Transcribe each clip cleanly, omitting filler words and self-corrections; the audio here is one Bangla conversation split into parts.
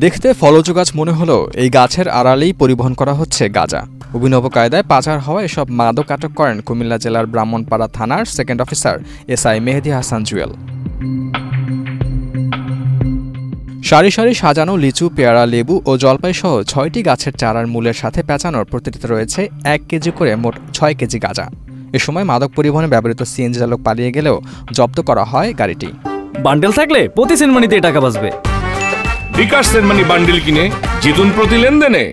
দেখতে ফলজ গাছ মনে হলো এই গাছের আড়ালেই পরিবহন করা হচ্ছে গাঁজা। অভিনব কায়দায় পাচার হওয়া এসব মাদক আটক করেন কুমিল্লা জেলার ব্রাহ্মণপাড়া থানার সেকেন্ড অফিসার এসআই মেহেদী হাসান জুয়েল। সারি সারি সাজানো লিচু, পেয়ারা, লেবু ও জলপাই সহ ৬টি গাছের চারার মূলের সাথে পেঁচানোর প্রতিটিতে রয়েছে ১ কেজি করে মোট ৬ কেজি গাঁজা। এ সময় মাদক পরিবহনে ব্যবহৃত সিএনজি চালক পালিয়ে গেলেও জব্দ করা হয় গাড়িটি। বান্ডেল থাকলে প্রতি সেনমানিতে টাকা বাঁচবে। বিকাশ সেনমানি বান্ডেল কিনে জিতুন প্রতি লেনদেনে।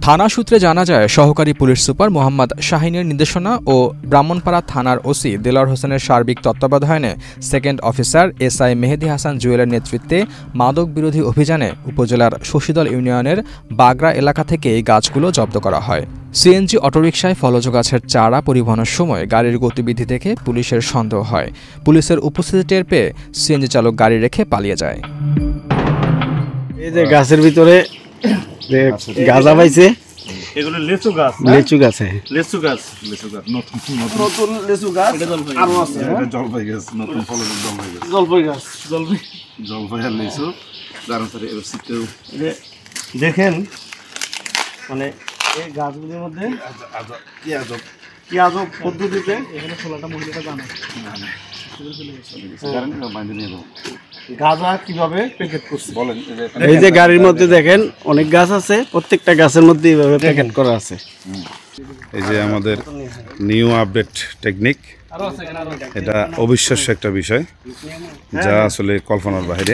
থানা সূত্রে জানা যায়, সহকারী পুলিশ সুপার মোহাম্মদ শাহিনের নির্দেশনা ও ব্রাহ্মণপাড়া থানার ওসি দেলোয়ার হোসেনের সার্বিক তত্ত্বাবধানে সেকেন্ড অফিসার এসআই মেহেদী হাসান জুয়েলের নেতৃত্বে মাদক বিরোধী অভিযানে উপজেলার শশীদল ইউনিয়নের বাগড়া এলাকা থেকে এই গাছগুলো জব্দ করা হয়। সিএনজি অটোরিকশায় ফলজ গাছের চারা পরিবহনের সময় গাড়ির গতিবিধি দেখে পুলিশের সন্দেহ হয়। পুলিশের উপস্থিতি টের পেয়ে সিএনজি চালক গাড়ি রেখে পালিয়ে যায়। এই যে গাছের ভিতরে গাঁজা পাইছে, এগুলো লিচু গাছ, লিচু গাছ, লিচু গাছ, লিচু গাছ, নতুন লিচু গাছ, আরো আছে, জলপাই গাছ, নতুন ফলনের জলপাই গাছ, জলপাই গাছ, জলপাই আর লিচু। দেখেন মানে এই গাছগুলির মধ্যে কি আজব পদ্ধতিতে এখানে খোলাটা মহিলাটা জানে গাঁজা কিভাবে প্যাকেট করছে বলেন। এই যে গাড়ির মধ্যে দেখেন অনেক গাছ আছে, প্রত্যেকটা গাছের মধ্যে এইভাবে প্যাকেট করা আছে। এই যে আমাদের নিউ আপডেট টেকনিক, এটা অবিশ্বাস্য একটা বিষয় যা আসলে কল্পনার বাইরে।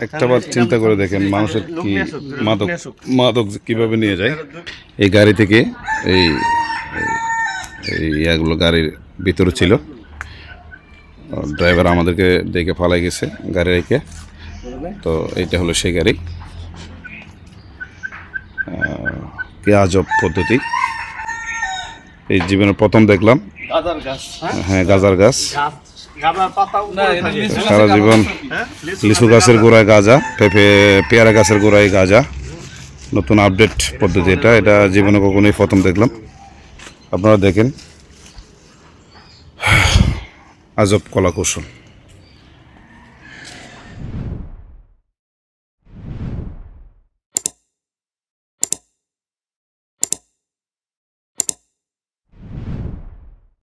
একটাবার চিন্তা করে দেখেন মানুষের কি মাদক কিভাবে নিয়ে যায়। এই গাড়ি থেকে এই ইয়াগুলো গাড়ির ভিতরে ছিল, ড্রাইভার আমাদেরকে দেখে ফালাই গেছে গাড়ি রেখে। তো এইটা হলো সেই গাড়ি। কি আজব পদ্ধতি, এই জীবনের প্রথম দেখলাম। হ্যাঁ, গাজার গাছ, সারা জীবন লিচু গাছের গোড়ায় গাঁজা, পেয়ারা গাছের গোড়ায় গাঁজা। নতুন আপডেট পদ্ধতি এটা জীবনে কখনোই প্রথম দেখলাম। আপনারা দেখেন, আজব কলা কৌশল।